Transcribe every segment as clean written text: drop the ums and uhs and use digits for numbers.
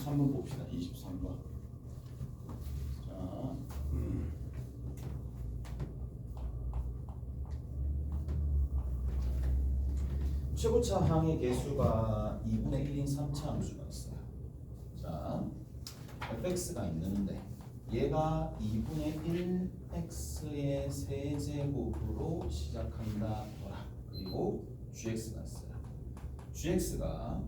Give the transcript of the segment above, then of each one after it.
23번 봅시다. 23번. 자, 최고차 항의 개수가 2분의 1인 3차 함수가 있어요. 자, fx가 있는데 얘가 2분의 1 x의 세제곱으로 시작한다. 그리고 gx가 있어요. gx가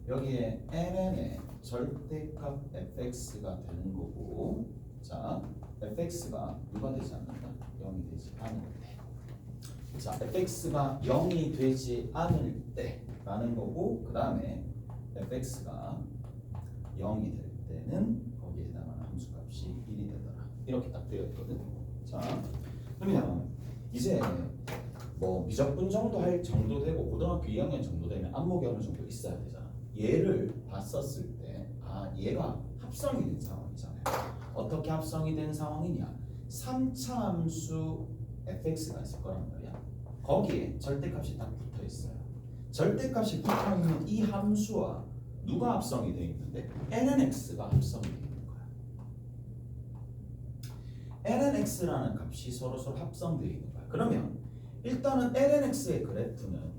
여기에 ln의 절대값 fx가 되는 거고, 자, fx가 누가 되지 않는다? 0이 되지 않을 때. 자, fx가 0이 되지 않을 때라는 거고, 그 다음에 fx가 0이 될 때는 거기에 해당하는 함수값이 1이 되더라. 이렇게 딱 되어 있거든. 자, 그러면 이제 뭐 미적분 정도 할 정도 되고 고등학교 2학년 정도 되면 안목이 어느 정도 있어야 되잖아. 얘를 봤었을 때, 아, 얘가 합성이 된 상황이잖아요. 어떻게 합성이 된 상황이냐? 3차 함수 fx가 있을 거란 말이야. 거기에 절대값이 딱 붙어 있어요. 절대값이 붙어 있는 이 함수와 누가 합성이 되어 있는데 lnx가 합성이 되어 있는 거야. lnx라는 값이 서로 합성되어 있는 거야. 그러면 일단은 lnx의 그래프는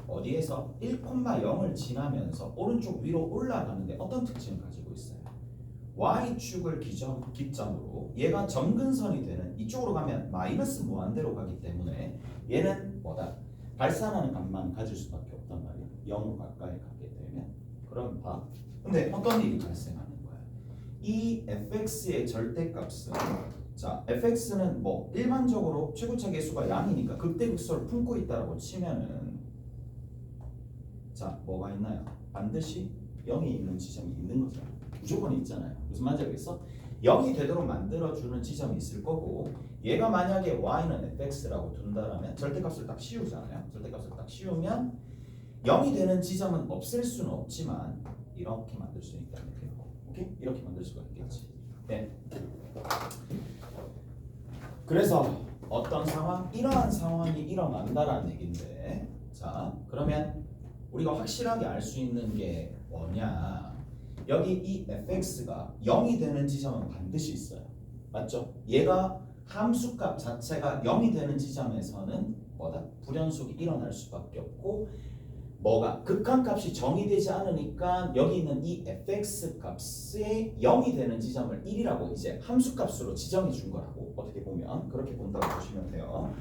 어디에서 1,0을 지나면서 오른쪽 위로 올라가는데 어떤 특징을 가지고 있어요? y축을 기점으로 얘가 점근선이 되는 이쪽으로 가면 마이너스 무한대로 가기 때문에 얘는 뭐다? 발산하는 값만 가질 수밖에 없단 말이야. 0 가까이 가게 되면. 그럼 봐. 근데 어떤 일이 발생하는 거야? 이 fx의 절대값은, 자, fx는 뭐 일반적으로 최고차 계수가 양이니까 극대극소를 품고 있다라고 치면은, 자, 뭐가 있나요? 반드시 0이 있는 지점이 있는 거죠. 무조건 있잖아요. 무슨 말인지 알겠어? 0이 되도록 만들어주는 지점이 있을 거고, 얘가 만약에 y는 fx라고 둔다라면 절대값을 딱 씌우잖아요. 절대값을 딱 씌우면 0이 되는 지점은 없앨 수는 없지만 이렇게 만들 수 있다는 거예요. 오케이? 이렇게 만들 수가 있겠지. 네. 그래서 어떤 상황? 이러한 상황이 일어난다라는 얘기인데, 자, 그러면 우리가 확실하게 알 수 있는 게 뭐냐? 여기 이 fx가 0이 되는 지점은 반드시 있어요. 맞죠? 얘가 함수값 자체가 0이 되는 지점에서는 뭐다? 불연속이 일어날 수밖에 없고, 뭐가? 극한값이 정의되지 않으니까 여기 있는 이 fx 값이 0이 되는 지점을 1이라고 이제 함수값으로 지정해 준 거라고, 어떻게 보면 그렇게 본다고 보시면 돼요.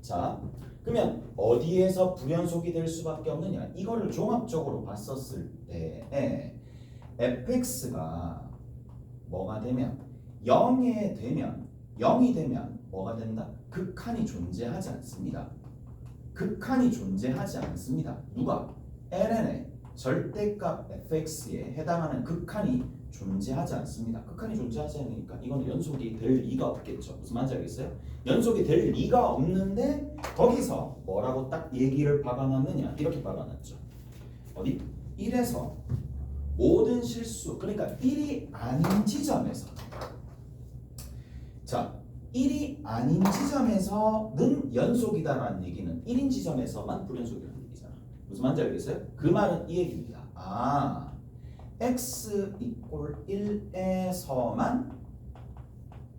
자, 그러면 어디에서 불연속이 될 수밖에 없느냐? 이거를 종합적으로 봤었을 때 fx가 뭐가 되면 0이 되면 뭐가 된다? 극한이 존재하지 않습니다. 극한이 존재하지 않습니다. 누가? ln의 절대값 fx에 해당하는 극한이 존재하지 않습니다. 극한이 존재하지 않으니까 이건 연속이 될 리가 없겠죠. 무슨 말인지 알겠어요? 연속이 될 리가 없는데 거기서 뭐라고 딱 얘기를 박아놨느냐? 이렇게 박아놨죠. 어디? 1에서 모든 실수, 그러니까 1이 아닌 지점에서, 자, 1이 아닌 지점에서는 연속이다라는 얘기는 1인 지점에서만 불연속이라는 얘기잖아. 무슨 말인지 알겠어요? 그 말은 이 얘기입니다. 아, x = 1에서만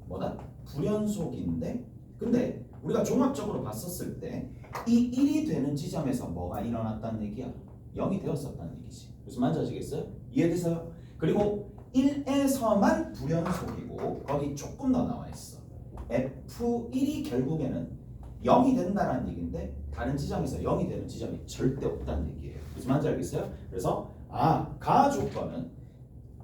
뭐다? 불연속인데, 근데 우리가 종합적으로 봤었을 때 이 1이 되는 지점에서 뭐가 일어났다는 얘기야? 0이 되었었다는 얘기지. 무슨 말인지 아시겠어요? 이해되세요? 그리고 1에서만 불연속이고 거기 조금 더 나와 있어. F1이 결국에는 0이 된다는 얘기인데 다른 지점에서 0이 되는 지점이 절대 없다는 얘기예요. 무슨 말인지 알겠어요? 그래서 가 조건은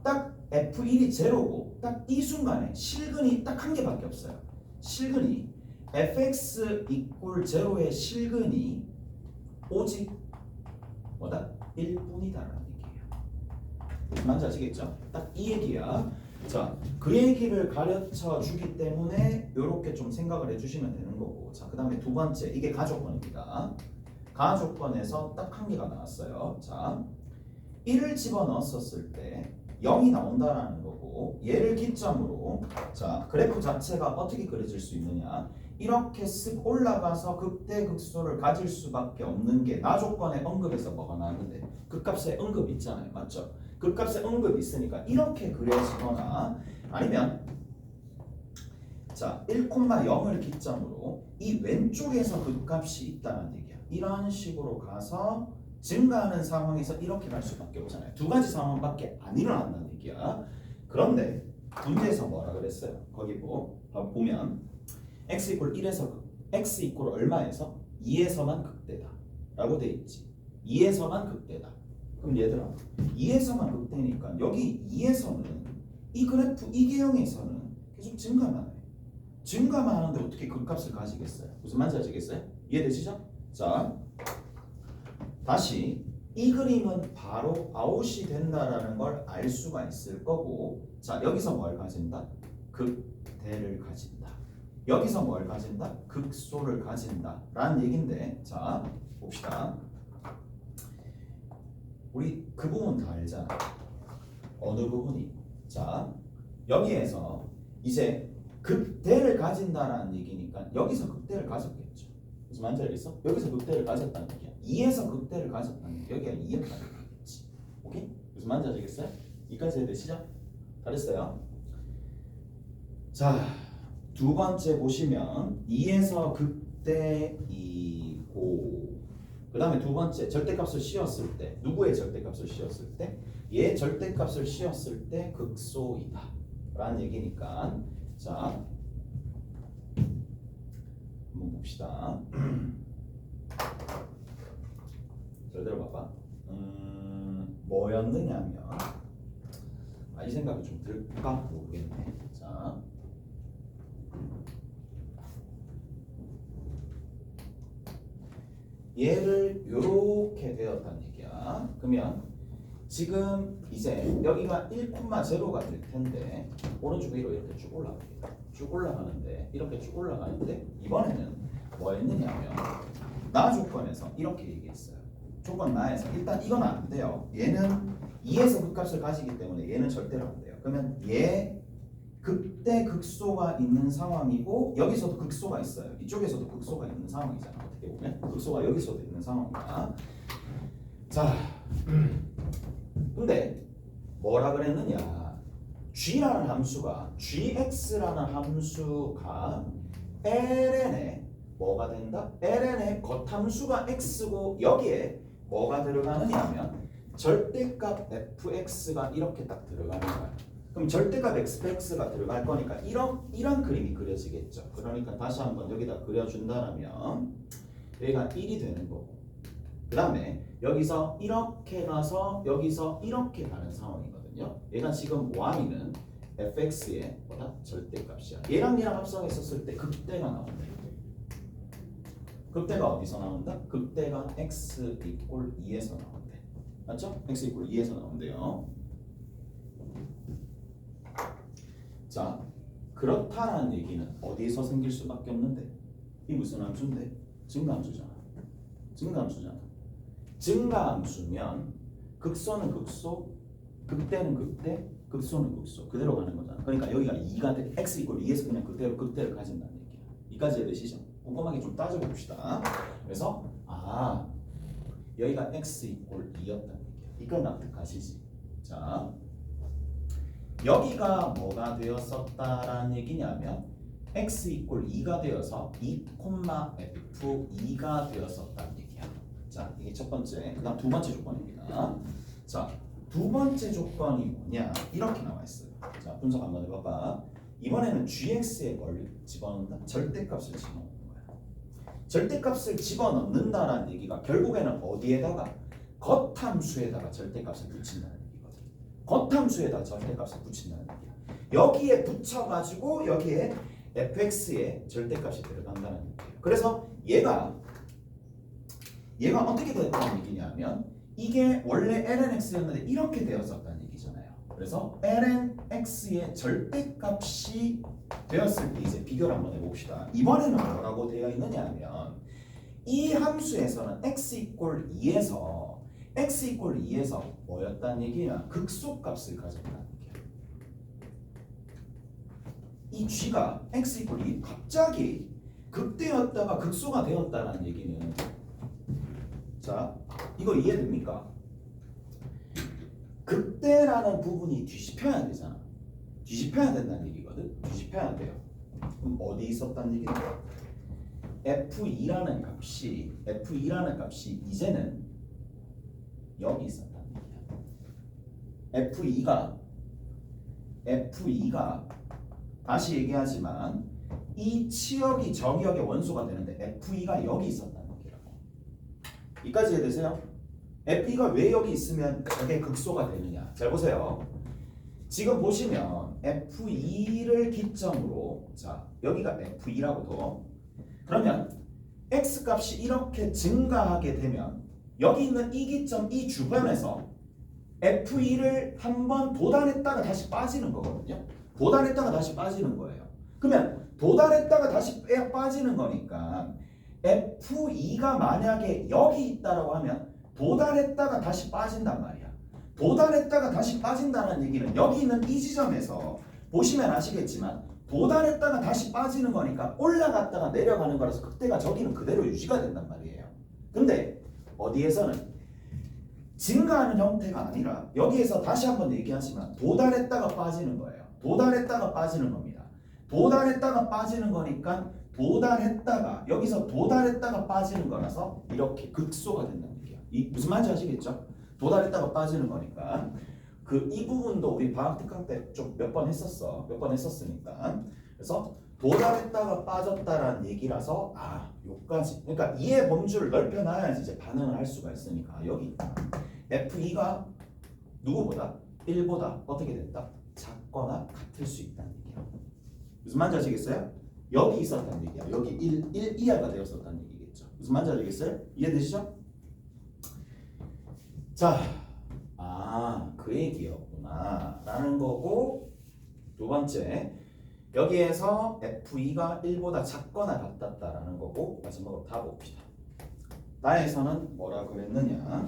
딱 F1이 제로고 딱 이 순간에 실근이 딱 한 개밖에 없어요. 실근이 fx = 제로의 실근이 오직 뭐다? 1뿐이다라는 얘기예요. 무슨 말인지 아시겠죠? 딱 이 얘기야. 자, 그 얘기를 가르쳐 주기 때문에 이렇게 좀 생각을 해주시면 되는 거고, 자, 그 다음에 두 번째, 이게 가조건입니다. 가조건에서 딱 한 개가 나왔어요. 자, 1을 집어넣었을 때 0이 나온다라는 거고, 얘를 기점으로, 자, 그래프 자체가 어떻게 그려질 수 있느냐? 이렇게 쓱 올라가서 극대극소를 가질 수밖에 없는 게 나조건의 언급에서 뭐가 나왔는데 그 값에 언급 있잖아요. 맞죠? 극값에 응급이 있으니까 이렇게 그려지거나 아니면 자 1,0을 기점으로 이 왼쪽에서 극값이 있다는 얘기야. 이런 식으로 가서 증가하는 상황에서 이렇게 갈 수밖에 없잖아요. 두 가지 상황밖에 안 일어난다는 얘기야. 그런데 문제에서 뭐라 그랬어요? 거기 보면 x 이퀄 1에서 x 이퀄 얼마에서 2에서만 극대다 라고 돼 있지. 2에서만 극대다. 그럼 얘들아 2에서만 극대니까 여기 2에서는 이 그래프 이 개형에서는 계속 증가만 해. 증가만 하는데 어떻게 극값을 가지겠어요? 무슨 말인지 아시겠어요? 이해되시죠? 자 다시 이 그림은 바로 아웃이 된다라는 걸 알 수가 있을 거고, 자 여기서 뭘 가진다? 극대를 가진다. 여기서 뭘 가진다? 극소를 가진다 라는 얘긴데, 자 봅시다. 우리 그 부분 다 알잖아. 어느 부분이? 자 여기에서 이제 극대를 가진다라는 얘기니까 여기서 극대를 가졌겠죠. 무슨 말인지 알겠어? 여기서 극대를 가졌다는 얘기야. 2에서 극대를 가졌다는 얘기야. 여기가 2였다는 얘기겠지. 오케이? 무슨 말인지 아시겠어요? 이까지 되시죠? 다 됐어요? 자, 두 번째 보시면 2에서 극대이고, 그 다음에 두 번째 절대값을 씌웠을 때, 누구의 절대값을 씌웠을 때? 얘 절대값을 씌웠을 때 극소이다 라는 얘기니까, 자 한번 봅시다. 잘 들어봐봐. 뭐였느냐면, 이 생각이 좀 들까 모르겠네. 자 얘를 요렇게 되었다는 얘기야. 그러면 지금 이제 여기가 1,0가 될 텐데 오른쪽 위로 이렇게 쭉 올라갑니다. 쭉 올라가는데 이렇게 쭉 올라가는데 이번에는 뭐 했느냐면 나 조건에서 이렇게 얘기했어요. 조건 나에서 일단 이건 안 돼요. 얘는 2에서 극값을 가지기 때문에 얘는 절대로 안 돼요. 그러면 얘 극대 극소가 있는 상황이고 여기서도 극소가 있어요. 이쪽에서도 극소가 있는 상황이잖아. 어떻게 보면 극소가 여기서도 있는 상황이야. 자 근데 뭐라 그랬느냐, g라는 함수가 gx라는 함수가 ln에 뭐가 된다? ln의 겉함수가 x고 여기에 뭐가 들어가느냐 하면 절대값 fx가 이렇게 딱 들어가는 거야. 그럼 절대값 x가 들어갈 거니까 이런 그림이 그려지겠죠. 그러니까 다시 한번 여기다 그려준다면 여기가 1이 되는 거고, 그 다음에 여기서 이렇게 가서 여기서 이렇게 가는 상황이거든요. 얘가 지금 y는 fx의 뭐다? 절대값이야. 얘랑 합성했었을 때 극대가 나온다. 극대가 어디서 나온다? 극대가 x 이퀄 2에서 나온대. 맞죠? x 이퀄 2에서 나온대요. 자, 그렇다라는 얘기는 어디서 생길 수밖에 없는데, 이 무슨 함수인데? 증가함수잖아. 증가함수잖아. 증가함수면 극소는 극소, 극대는 극대, 극소는 극소 그대로 가는 거잖아. 그러니까 여기가 2가 돼. x 이퀄 2에서 그냥 그대로 극대를 가진다는 얘기야. 이까지 되시죠? 꼼꼼하게 좀 따져봅시다. 그래서 여기가 x 이퀄 2였다는 얘기야. 이건 납득하시지? 자, 여기가 뭐가 되었었다라는 얘기냐면 x 이퀄 2가 되어서 2,f2가 되었었다는 얘기야. 자, 이게 첫 번째. 그 다음 두 번째 조건입니다. 자, 두 번째 조건이 뭐냐? 이렇게 나와 있어요. 자, 분석 한번 해봐봐. 이번에는 gx에 뭘 집어넣는다? 절대값을 집어넣는 거야. 절대값을 집어넣는다라는 얘기가 결국에는 어디에다가? 겉함수에다가 절대값을 붙인다는 얘기거든. 겉함수에다가 절대값을 붙인다는 얘기야. 여기에 붙여가지고 여기에 fx의 절대값이 들어간다는 얘기야. 그래서 얘가 어떻게 됐다는 얘기냐면 이게 원래 lnx였는데 이렇게 되었었다는 얘기잖아요. 그래서 lnx의 절대값이 되었을 때 이제 비교를 한번 해봅시다. 이번에는 뭐라고 되어 있느냐 하면 이 함수에서는 x 이퀄 2에서 뭐였다는 얘기냐? 극소값을 가졌다는 얘기야. 이 g가 x 이퀄 2 갑자기 극대였다가 극소가 되었다는 얘기는, 자, 이거 이해됩니까? 극대라는 부분이 뒤집혀야 되잖아. 뒤집혀야 된다는 얘기거든. 뒤집혀야 돼요. 그럼 어디 있었다는 얘기야? F2라는 값이 이제는 여기 있었다는 얘기야. F2가 다시 얘기하지만 이 치역이 정역의 원소가 되는데 F2가 여기 있었다는 얘기라고. 이까지 이해되세요? F2가 왜 여기 있으면 저게 극소가 되느냐? 잘 보세요. 지금 보시면 F2를 기점으로, 자 여기가 F2라고 둬. 그러면 X값이 이렇게 증가하게 되면 여기 있는 이 기점, 이 주변에서 F2를 한번 도달했다가 다시 빠지는 거거든요. 도달했다가 다시 빠지는 거예요. 그러면 도달했다가 다시 빠지는 거니까 F2가 만약에 여기 있다라고 하면 도달했다가 다시 빠진단 말이야. 도달했다가 다시 빠진다는 얘기는 여기 있는 이 지점에서 보시면 아시겠지만 도달했다가 다시 빠지는 거니까 올라갔다가 내려가는 거라서 극대가 저기는 그대로 유지가 된단 말이에요. 근데 어디에서는 증가하는 형태가 아니라 여기에서 다시 한번 얘기하지만 도달했다가 빠지는 거예요. 도달했다가 빠지는 겁니다. 도달했다가 빠지는 거니까 도달했다가 여기서 도달했다가 빠지는 거라서 이렇게 극소가 된다는 얘기야. 이 무슨 말인지 아시겠죠? 도달했다가 빠지는 거니까 이 부분도 우리 방학 특강 때 좀 몇 번 했었으니까 그래서 도달했다가 빠졌다라는 얘기라서 요까지. 그러니까 이해 범주를 넓혀놔야지 이제 반응을 할 수가 있으니까 여기 F2가 누구보다 1보다 어떻게 됐다? 작거나 같을 수 있다는 얘기야. 무슨 말인지 아시겠어요? 여기 있었다는 얘기야. 여기 1 이하가 되었었다는 얘기겠죠. 무슨 말인지 아시겠어요? 이해되시죠? 자, 그 얘기였구나 라는 거고, 두 번째 여기에서 F2가 1보다 작거나 같았다라는 거고, 마지막으로 다 봅시다. 나에서는 뭐라 그랬느냐?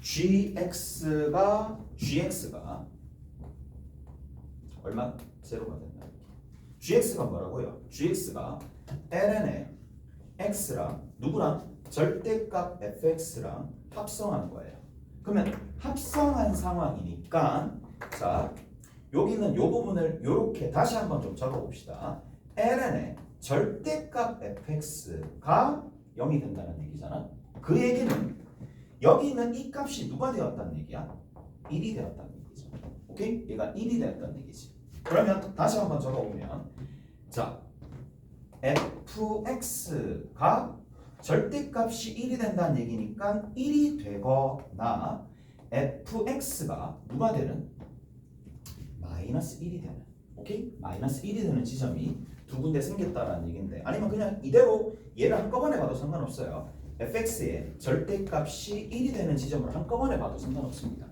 GX가 얼마? 제로가 된다. GX가 뭐라고요? GX가 ln의 x랑 누구랑? 절대값 fx랑 합성한 거예요. 그러면 합성한 상황이니까 자 여기는 요 부분을 요렇게 다시 한번 좀 적어봅시다. ln의 절대값 fx가 0이 된다는 얘기잖아. 그 얘기는 여기 있는 이 값이 누가 되었다는 얘기야? 1이 되었다는 얘기죠. 오케이? 얘가 1이 되었다는 얘기지. 그러면 다시 한번 적어보면 자 fx가 절대값이 1이 된다는 얘기니까 1이 되거나 fx가 누가 되는? 마이너스 1이 되는. 오케이? 마이너스 1이 되는 지점이 두 군데 생겼다라는 얘기인데, 아니면 그냥 이대로 얘를 한꺼번에 봐도 상관없어요. fx의 절대값이 1이 되는 지점을 한꺼번에 봐도 상관없습니다.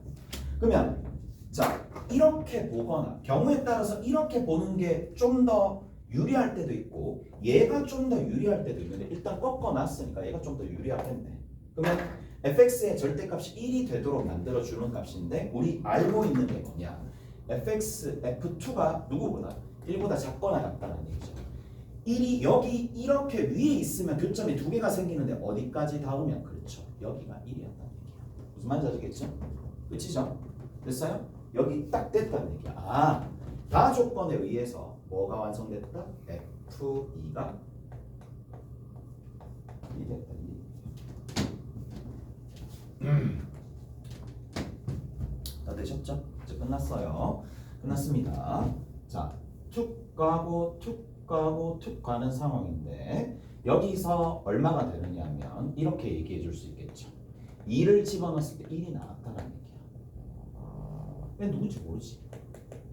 그러면 자 이렇게 보거나 경우에 따라서 이렇게 보는 게 좀 더 유리할 때도 있고 얘가 좀 더 유리할 때도 있는데 일단 꺾어놨으니까 얘가 좀 더 유리하겠네. 그러면 fx의 절대값이 1이 되도록 만들어주는 값인데 우리 알고 있는 게 뭐냐? f2가 누구보다 1보다 작거나 같다는 얘기죠. 1이 여기 이렇게 위에 있으면 교점이 두 개가 생기는데 어디까지 닿으면? 그렇죠. 여기가 1이었다는 얘기야. 무슨 말인지 아시겠죠? 끝이죠? 됐어요? 여기 딱 됐다는 얘기야. 다 조건에 의해서 뭐가 완성됐다? F2가 1이 됐다는 얘기야. 다 되셨죠? 이제 끝났어요. 끝났습니다. 자, 툭 가고 툭 가고 툭 가는 상황인데 여기서 얼마가 되느냐 하면 이렇게 얘기해 줄 수 있겠죠. 2를 집어넣었을 때 1이 나왔다는 얘기야. 왜 누군지 모르지.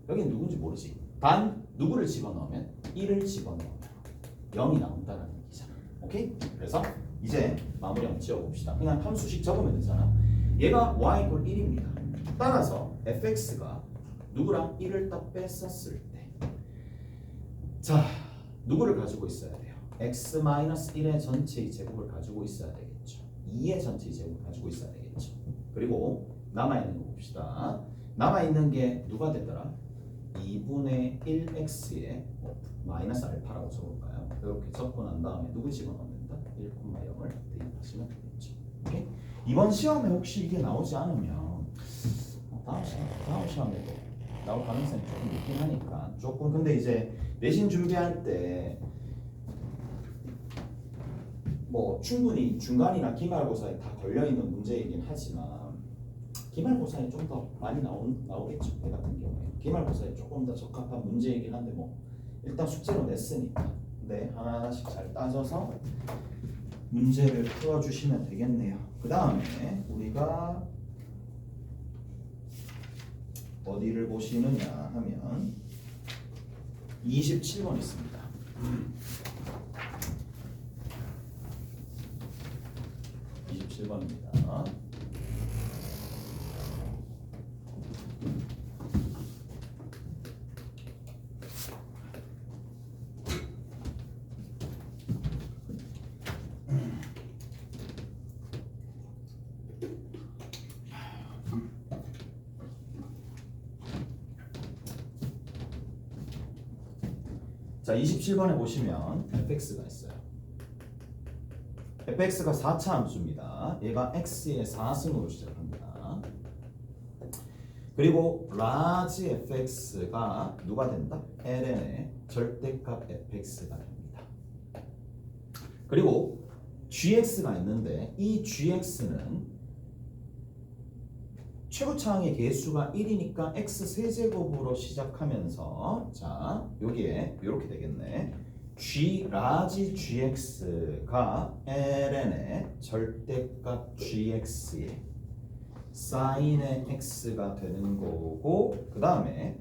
여긴 누군지 모르지. 단 누구를 집어넣으면 1을 집어넣으면 0이 나온다는 얘기잖아. 오케이? 그래서 이제 마무리 한번 지어봅시다. 그냥 함수식 적으면 되잖아. 얘가 y = 1입니다. 따라서 fx가 누구랑 1을 딱 뺐었을 때 자 누구를 가지고 있어야 돼요? x-1의 전체의 제곱을 가지고 있어야 되겠죠. 2의 전체의 제곱을 가지고 있어야 되겠죠. 그리고 남아있는 거 봅시다. 남아있는 게 누가 되더라? 2분의 1x에 마이너스 알파라고 적을까요? 이렇게 적고 난 다음에 누구 집어넣으면 된다? 1,0을 대입하시면 되겠죠. 오케이? 이번 시험에 혹시 이게 나오지 않으면 다음 시험에도 나올 가능성이 조금 있긴 하니까 조금 근데 이제 내신 준비할 때 뭐 충분히 중간이나 기말고사에 다 걸려있는 문제이긴 하지만 기말고사에 좀 더 많이 나오겠죠. 내 같은 경우에 기말고사에 조금 더 적합한 문제이긴 한데 뭐 일단 숙제로 냈으니까 네, 하나하나씩 잘 따져서 문제를 풀어주시면 되겠네요. 그 다음에 우리가 어디를 보시느냐 하면 27번 있습니다. 27번입니다. 자, 27번에 보시면 fx가 있어요. fx가 4차 함수입니다. 얘가 x의 4승으로 시작합니다. 그리고 large fx가 누가 된다? ln의 절대값 fx가 됩니다. 그리고 gx가 있는데 이 gx는 최고차항의 개수가 1이니까 x 세제곱으로 시작하면서 자 여기에 이렇게 되겠네. g 라지 gx가 ln의 절대값 gx의 사인의 x가 되는 거고 그 다음에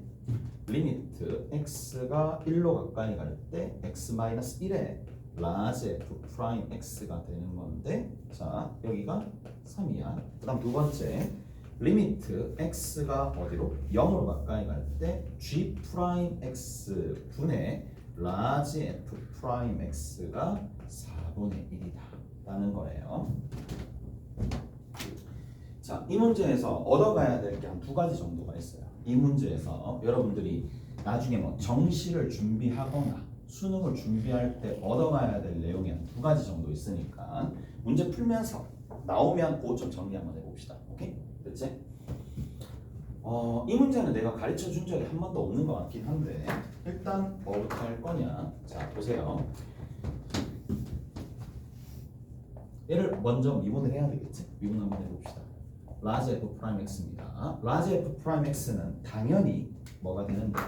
리미트 x가 1로 가까이 갈 때 x-1의 라지 f' x가 되는 건데 자 여기가 3이야. 그 다음 두 번째 리미트 x가 어디로? 0으로 가까이 갈 때 g 프라임 x 분의 라지 f 프라임 x가 4분의 1이다 라는 거예요. 자, 이 문제에서 얻어가야 될 게 한 두 가지 정도가 있어요. 이 문제에서 여러분들이 나중에 뭐 정시를 준비하거나 수능을 준비할 때 얻어가야 될 내용이 한 두 가지 정도 있으니까 문제 풀면서 나오면 그것 좀 정리 한번 해봅시다. 오케이? 됐지? 이 문제는 내가 가르쳐 준 적이 한 번도 없는 것 같긴 한데 일단 뭐부터 할 거냐? 자 보세요. 얘를 먼저 미분을 해야 되겠지? 미분 한번 해봅시다. 라지 f 프라임 x입니다. 라지 f 프라임 x는 당연히 뭐가 되는데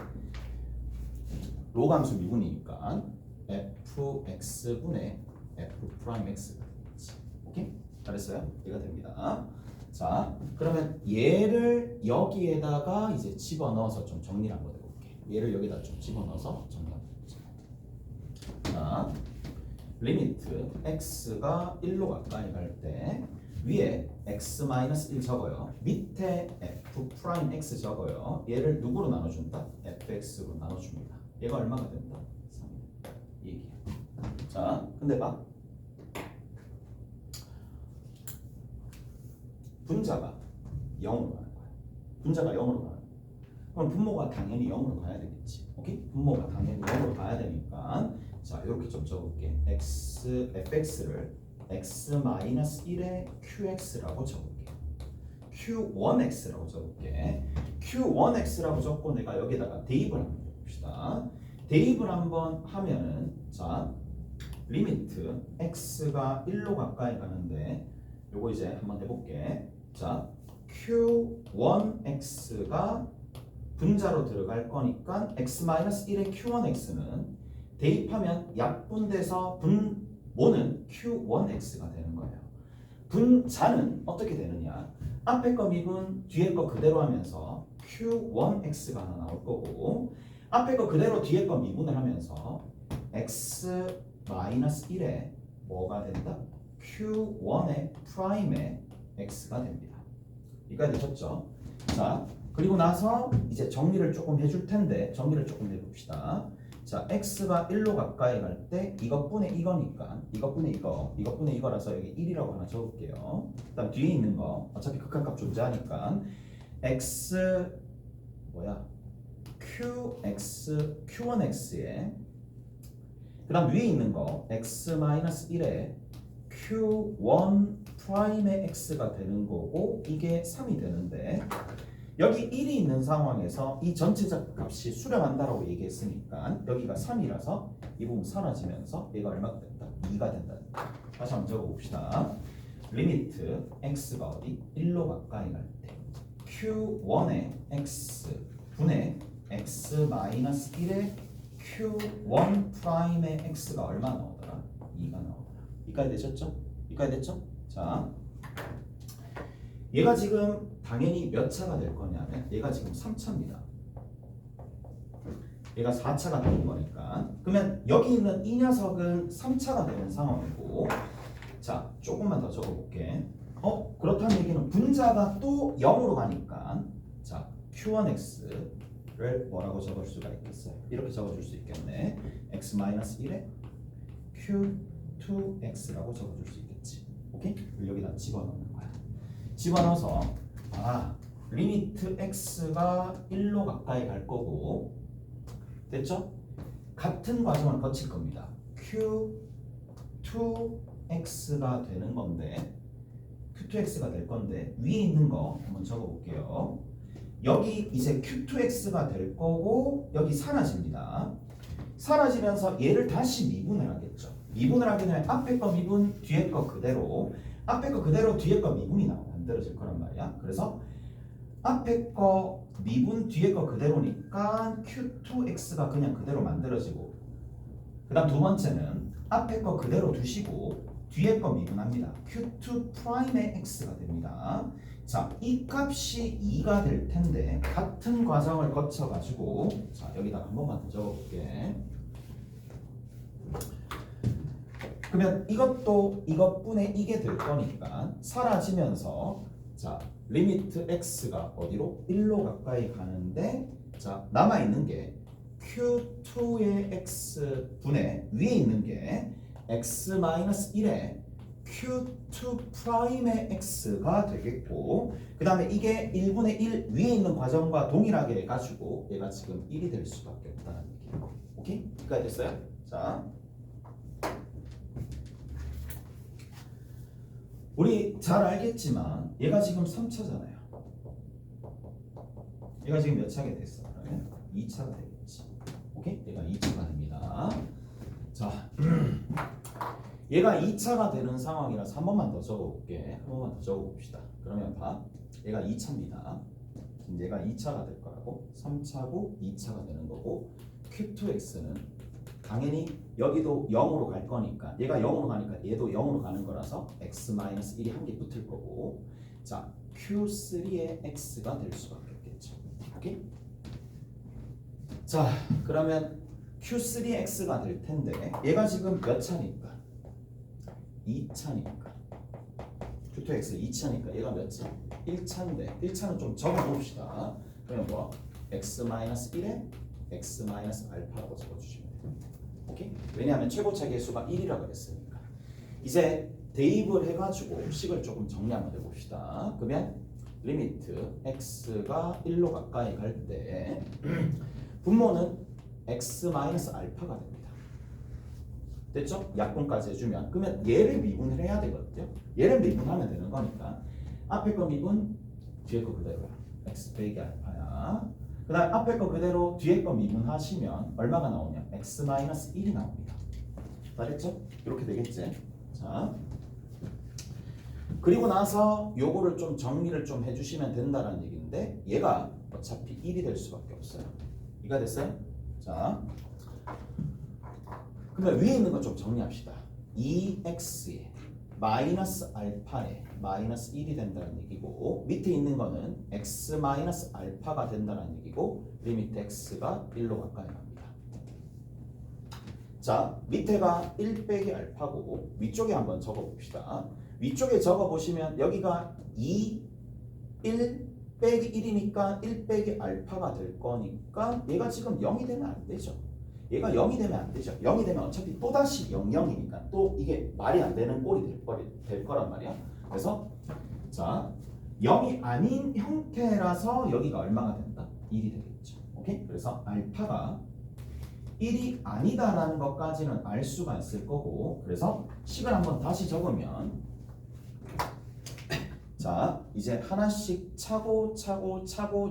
로감수 미분이니까 fx분의 f 프라임 x가 되겠지. 오케이? 잘했어요? 이해가 됩니다. 자, 그러면 얘를 여기에다가 이제 집어넣어서 좀 정리를 한번 해볼게. 얘를 여기다 좀 집어넣어서 정리해 볼게. 자, 리미트 x가 1로 가까이 갈 때 위에 x-1 적어요. 밑에 f 프라임 x 적어요. 얘를 누구로 나눠준다? fx로 나눠줍니다. 얘가 얼마가 된다? 3. 이 얘기야. 자, 근데 봐. 분자가 0으로 가는 거야. 분자가 0으로 가는 거야. 그럼 분모가 당연히 0으로 가야 되겠지. 오케이? 분모가 당연히 0으로 가야 되니까 자, 이렇게 좀 적을게. fx를 x-1의 qx라고 적을게. q1x라고 적을게. q1x라고 적고 내가 여기다가 대입을 한번 해봅시다. 대입을 한번 하면은 자, 리미트 x가 1로 가까이 가는데 요거 이제 한번 해볼게. 자, q1x가 분자로 들어갈 거니까 x-1의 q1x는 대입하면 약분돼서 분모는 q1x가 되는 거예요. 분자는 어떻게 되느냐? 앞에 거 미분, 뒤에 거 그대로 하면서 q1x가 하나 나올 거고 앞에 거 그대로 뒤에 거 미분을 하면서 x-1에 뭐가 된다? q1의 프라임의 x가 됩니다. 여기까지 되셨죠? 자, 그리고 나서 이제 정리를 조금 해줄 텐데 정리를 조금 해봅시다. 자, x가 1로 가까이 갈 때 이것분의 이거니까 이것분의 이거라서 여기 1이라고 하나 적을게요. 그 다음 뒤에 있는 거 어차피 극한값 존재하니까 x q1x에 그 다음 위에 있는 거 x-1에 q1 프라임의 x가 되는 거고 이게 3이 되는데 여기 1이 있는 상황에서 이 전체적 값이 수렴한다라고 얘기했으니까 여기가 3이라서 이 부분 사라지면서 얘가 얼마가 된다? 2가 된다. 다시 한번 적어봅시다. 리미트 x가 어디? 1로 가까이 갈 때 q1의 x 분의 x-1의 q1 프라임의 x가 얼마 나오더라? 2가 나오더라. 여기까지 되셨죠? 여기까지 됐죠? 자, 얘가 지금 당연히 몇 차가 될 거냐면 얘가 지금 3차입니다. 얘가 4차가 되는 거니까. 그러면 여기 있는 이 녀석은 3차가 되는 상황이고, 자, 조금만 더 적어볼게. 그렇다는 얘기는 분자가 또 0으로 가니까, 자, q1x를 뭐라고 적을 수가 있겠어요? 이렇게 적어줄 수 있겠네. x-1에 q2x라고 적어줄 수 있겠지. 오케이? 여기다 집어넣는 거야. 집어넣어서 리미트 x가 1로 가까이 갈 거고, 됐죠? 같은 과정을 거칠 겁니다. q2x가 되는 건데, q2x가 될 건데 위에 있는 거 한번 적어볼게요. 여기 이제 q2x가 될 거고 여기 사라집니다. 사라지면서 얘를 다시 미분을 하겠죠. 미분을 하게 되면 앞에 거 미분, 뒤에 거 그대로, 앞에 거 그대로, 뒤에 거 미분이 만들어질 거란 말이야. 그래서 앞에 거 미분, 뒤에 거 그대로니까 q2x가 그냥 그대로 만들어지고, 그 다음 두 번째는 앞에 거 그대로 두시고 뒤에 거 미분합니다. q2 프라임의 x가 됩니다. 자, 이 값이 2가 될 텐데 같은 과정을 거쳐가지고, 자, 여기다가 한 번만 더 적어볼게. 그러면 이것도 이것분의 이게 될 거니까 사라지면서, 자, 리미트 x가 어디로? 1로 가까이 가는데, 자, 남아있는 게 q2의 x분의 위에 있는 게 x-1의 q2 프라임의 x가 되겠고, 그 다음에 이게 1분의 1 위에 있는 과정과 동일하게 해가지고 얘가 지금 1이 될 수밖에 없다는 얘기예요. 오케이? 여기까지 됐어요? 자, 우리 잘 알겠지만 얘가 지금 3차잖아요. 얘가 지금 몇 차게 됐어? 그러면 2차가 되겠지. 오케이? 얘가 2차가 됩니다. 자, 얘가 2차가 되는 상황이라서 한 번만 더 적어볼게. 한 번만 더 적어봅시다. 그러면 봐. 얘가 2차입니다. 얘가 2차가 될 거라고. 3차고 2차가 되는 거고, q2x는 당연히 여기도 0으로 갈 거니까, 얘가 0으로 가니까 얘도 0으로 가는 거라서 x-1이 한 개 붙을 거고, 자, q3의 x가 될 수밖에 없겠죠. 오케이? 자, 그러면 q3x가 될 텐데 얘가 지금 몇 차니까? 2차니까. q2x 2차니까 얘가 몇 차? 1차인데 1차는 좀 적어봅시다. 그러면 뭐? x-1에 x-알파라고 적어주시면 돼요. 오케이? 왜냐하면 최고차 계수가 1이라고 했으니까. 이제 대입을 해가지고 식을 조금 정리 한번 해봅시다. 그러면 리미트 x가 1로 가까이 갈 때 분모는 x-알파가 됩니다. 됐죠? 약분까지 해주면, 그러면 얘를 미분을 해야 되거든요. 얘를 미분하면 되는 거니까 앞에 거 미분, 뒤에 거 그대로야. x 빼기 알파야. 그 다음 앞에 거 그대로 뒤에 거 미분하시면 얼마가 나오냐? x-1이 나옵니다. 다 됐죠? 이렇게 되겠지? 자, 그리고 나서 요거를 좀 정리를 좀 해주시면 된다는 얘기인데, 얘가 어차피 1이 될 수밖에 없어요. 이가 됐어요? 자, 그러면 위에 있는 거 좀 정리합시다. 2x에 마이너스 알파에 마이너스 1이 된다는 얘기고, 밑에 있는 거는 x 마이너스 알파가 된다는 얘기고, 리미트 x가 1로 가까이 갑니다. 자, 밑에가 1 빼기 알파고 위쪽에 한번 적어봅시다. 위쪽에 적어보시면 여기가 1 빼기 1이니까 1 빼기 알파가 될 거니까 얘가 지금 0이 되면 안 되죠. 얘가 0이 되면 안 되죠. 0이 되면 어차피 또다시 0이니까 또 이게 말이 안 되는 꼴이 될 거란 말이야. 그래서 자, 0이 아닌 형태라서 여기가 얼마가 된다? 1이 되겠죠. 오케이? 그래서 알파가 1이 아니다라는 것까지는 알 수가 있을 거고, 그래서 식을 한번 다시 적으면, 자, 이제 하나씩 차고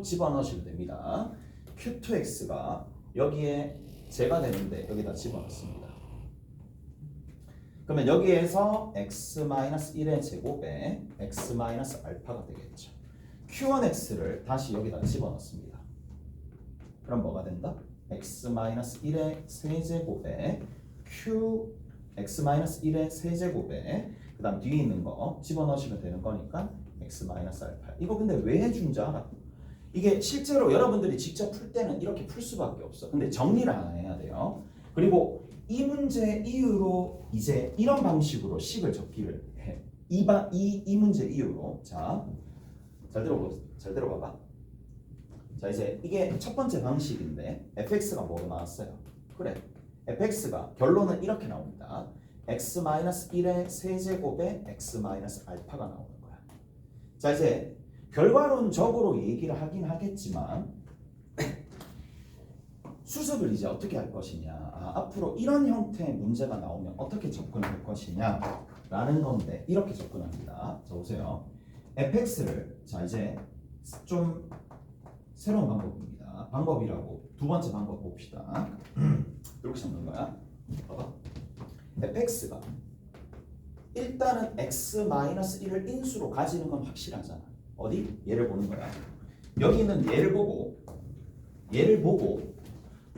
집어넣으시면 됩니다. Q2X가 여기에 제가 되는데 여기다 집어넣습니다. 그러면 여기에서 x-1의 제곱에 x-알파가 되겠죠. Q1X를 다시 여기다 집어넣습니다. 그럼 뭐가 된다? x-1의 세제곱에 q x-1의 세제곱에 그 다음 뒤에 있는 거 집어넣으시면 되는 거니까 x-알파. 이거 근데 왜 해준지 알아? 이게 실제로 여러분들이 직접 풀 때는 이렇게 풀 수밖에 없어. 근데 정리를 하나 해야 돼요. 그리고 이 문제 이후로 이제 이런 방식으로 식을 적기를 해. 이 문제 이후로. 자, 잘 들어봐봐. 자, 이제 이게 첫 번째 방식인데 fx가 뭐로 나왔어요? 그래, fx가 결론은 이렇게 나옵니다. x-1의 세제곱에 x-알파가 나오는 거야. 자, 이제 결과론적으로 얘기를 하긴 하겠지만 수습을 이제 어떻게 할 것이냐, 앞으로 이런 형태의 문제가 나오면 어떻게 접근할 것이냐 라는 건데 이렇게 접근합니다. 자, 보세요. fx를 자 이제 좀 새로운 방법입니다. 방법이라고 두 번째 방법 봅시다. 이렇게 잡는 거야. 봐봐. fx가 일단은 x-1을 인수로 가지는 건 확실하잖아. 어디? 얘를 보는 거야. 여기는 얘를 보고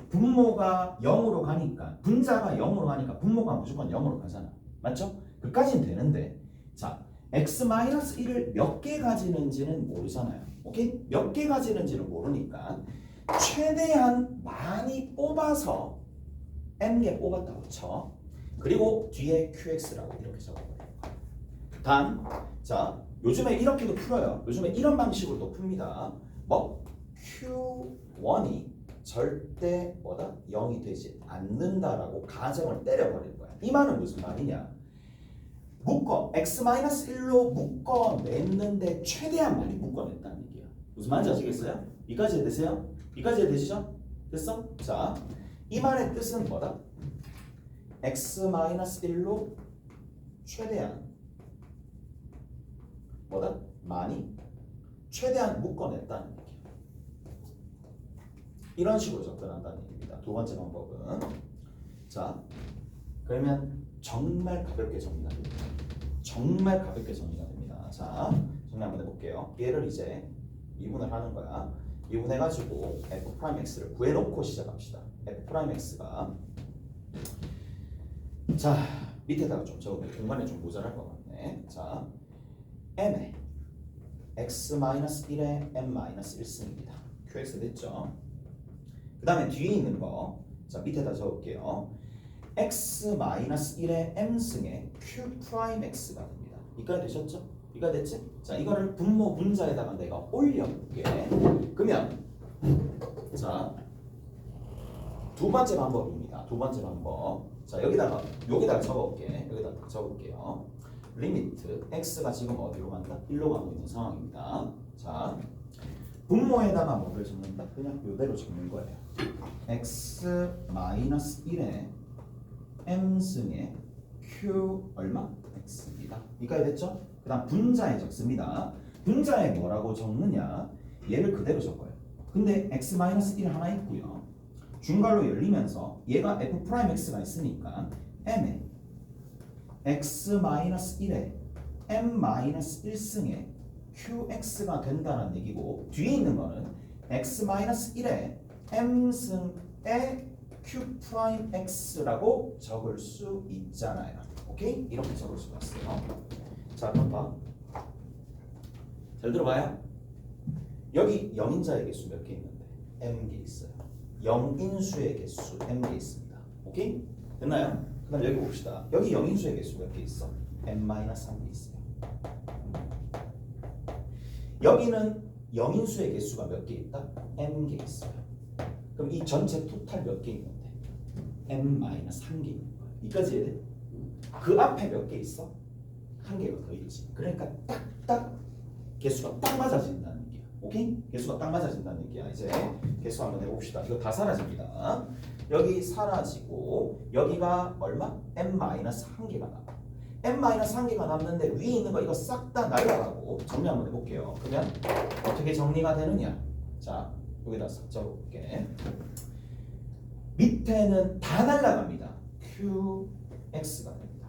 분모가 0으로 가니까, 분자가 0으로 가니까 분모가 무조건 0으로 가잖아. 맞죠? 그까지는 되는데, 자, x-1을 몇 개 가지는지는 모르잖아요. 오케이? 몇 개 가지는지는 모르니까 최대한 많이 뽑아서 m개 뽑았다고 쳐. 그리고 뒤에 qx라고 이렇게 적어버려요. 단, 자, 요즘에 이렇게도 풀어요. 요즘에 이런 방식으로도 풉니다. 뭐 q1이 절대 뭐다? 0이 되지 않는다라고 가정을 때려버릴 거야. 이 말은 무슨 말이냐? x-1로 묶어냈는데 최대한 많이 묶어냈다는 얘기야. 무슨 말인지 아시겠어요? 이까지 되세요? 이까지 되시죠? 됐어? 자, 이 말의 뜻은 뭐다? x-1로 최대한 뭐다? 많이 최대한 묶어냈다는 얘기야. 이런 식으로 접근한다는 얘기입니다. 두 번째 방법은, 자, 그러면 정말 가볍게 정리가 됩니다. 정말 가볍게 정리가 됩니다. 자, 정리 한번 해볼게요. 얘를 이제 미분을 하는 거야. 미분해가지고 f'x를 구해놓고 시작합시다. f'x가 자, 밑에다가 좀 적어볼게요. 공간이 좀 모자랄 것 같네. 자, m에 x-1에 m-1승입니다. qx 됐죠? 그 다음에 뒤에 있는 거, 자, 밑에다 적을게요. x-1의 m승에 q'x가 됩니다. 이까지 되셨죠? 이까지 됐지? 자, 이거를 분모 분자에다가 내가 올려볼게. 그러면 자, 두 번째 방법입니다. 두 번째 방법. 자, 여기다가 적어볼게. 여기다가 적을게요. 리미트 x가 지금 어디로 간다? 1로 가고 있는 상황입니다. 자, 분모에다가 뭐를 적는다? 그냥 이대로 적는 거예요. x-1의 m승의 q 얼마? x입니다. 이까지 됐죠? 그 다음 분자에 적습니다. 분자에 뭐라고 적느냐? 얘를 그대로 적어요. 근데 x-1 하나 있고요. 중괄호 열리면서 얘가 f'x가 있으니까 m에 x-1에 m-1승에 qx가 된다는 얘기고, 뒤에 있는 거는 x-1에 m승에 q'x라고 적을 수 있잖아요. 오케이? 이렇게 적을 수가 있어요. 자, 그럼 봐. 잘 들어봐요. 여기 영인자의 개수 몇 개 있는데? m개 있어요. 영인수의 개수 m개 있습니다. 오케이? 됐나요? 그 다음 여기 봅시다. 여기 영인수의 개수 몇 개 있어? m-3개 있어요. 여기는 영인수의 개수가 몇 개 있다? m개 있어요. 그럼 이 전체 토탈 몇 개 있는데? m-1개 있는 거야. 이까지 해야 돼? 그 앞에 몇 개 있어? 한 개가 더 있지. 그러니까 딱딱 개수가 딱 맞아진다는 얘기야. 오케이? 개수가 딱 맞아진다는 얘기야. 이제 개수 한번 해봅시다. 이거 다 사라집니다. 여기 사라지고 여기가 얼마? m-1개가 나와. n-1개가 남는데 위에 있는 거 이거 싹 다 날라가고 정리 한번 해볼게요. 그러면 어떻게 정리가 되느냐? 자, 여기다 싹 적어볼게. 밑에는 다 날라갑니다. qx가 됩니다.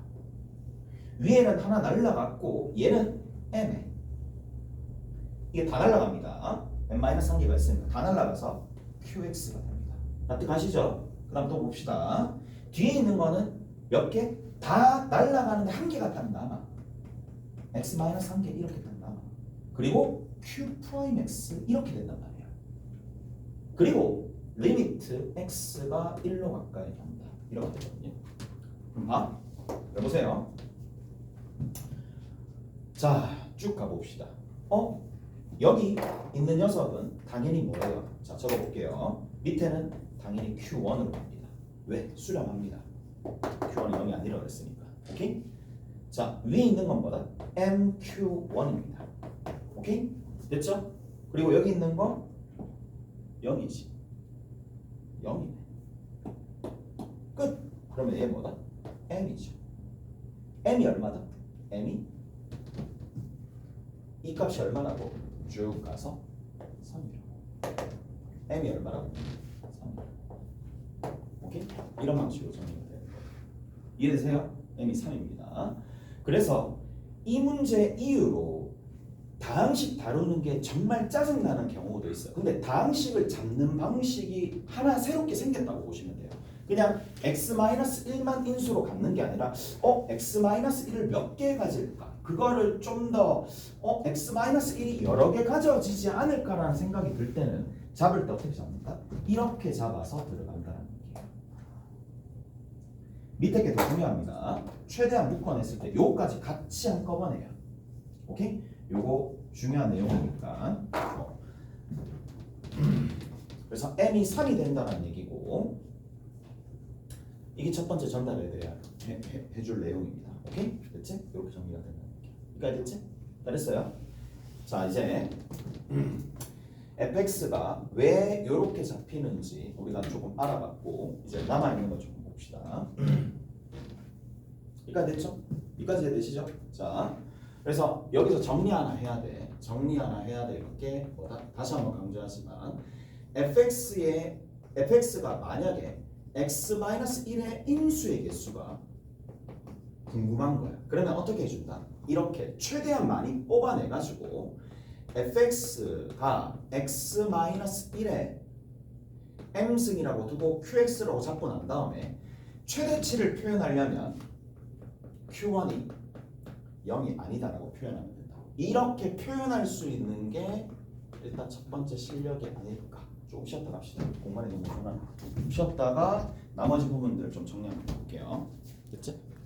위에는 하나 날라갔고 얘는 m에 이게 다 날라갑니다. n-1개가 있으니까 다 날라가서 qx가 됩니다. 납득하시죠? 그 다음 또 봅시다. 뒤에 있는 거는 몇 개? 다 날라가는데 한 개가 딱 남아. x-1개 이렇게 딱 남아. 그리고 q'x 이렇게 된단 말이에요. 그리고 리미트 x가 1로 가까이 간다. 이렇게 되거든요. 봐. 여보세요. 자, 쭉 가봅시다. 여기 있는 녀석은 당연히 뭐예요? 자, 적어볼게요. 밑에는 당연히 Q1으로 갑니다. 왜? 수렴합니다. Q1이 0이 아니라고 했으니까. 오케이? 자, 위에 있는 건 뭐다? MQ1입니다. 오케이? 됐죠? 그리고 여기 있는 거 0이지. 0이네. 끝! 그러면 얘 뭐다? M이죠. M이 얼마다? M이 이 값이 얼마라고? 쭉 가서 3이라고. M이 얼마라고? 3. 오케이? 이런 방식으로 정리가 되는 거예요. 이해되세요? M이 3입니다. 그래서 이 문제 이후로 다항식 다루는 게 정말 짜증나는 경우도 있어요. 근데 다항식을 잡는 방식이 하나 새롭게 생겼다고 보시면 돼요. 그냥 x-1만 인수로 갖는 게 아니라 x-1을 몇 개 가질까? 그거를 좀 더 x-1이 여러 개 가져지지 않을까라는 생각이 들 때는 잡을 때 어떻게 잡는다? 이렇게 잡아서 들어간다는 얘기예요. 밑에 게 더 중요합니다. 최대한 묶어냈을 때 요거까지 같이 한꺼번에 해요. 오케이? 요거 중요한 내용이니까. 그래서 m이 3이 된다는 얘기고 이게 첫 번째 전달해야 해줄 내용입니다. 오케이? 됐지? 이렇게 정리가 된다는 얘기. 여기까지 됐지? 잘했어요? 자, 이제 fx가 왜 이렇게 잡히는지 우리가 조금 알아봤고 이제 남아있는 거 조금 봅시다. 여기까지 됐죠? 여기까지 되시죠? 자, 그래서 여기서 정리 하나 해야 돼. 정리 하나 해야 될 게 뭐다? 다시 한번 강조하지만 fx가 만약에 x-1의 인수의 개수가 궁금한 거야. 그러면 어떻게 해준다? 이렇게 최대한 많이 뽑아내가지고 fx가 x-1의 m승이라고 두고 qx라고 잡고 난 다음에 최대치를 표현하려면 q1이 0이 아니다라고 표현하면 된다. 이렇게 표현할 수 있는 게 일단 첫 번째 실력이 아닐까. 조금 쉬었다 갑시다. 공간이 너무 편한. 쉬었다가 나머지 부분들 좀 정리하면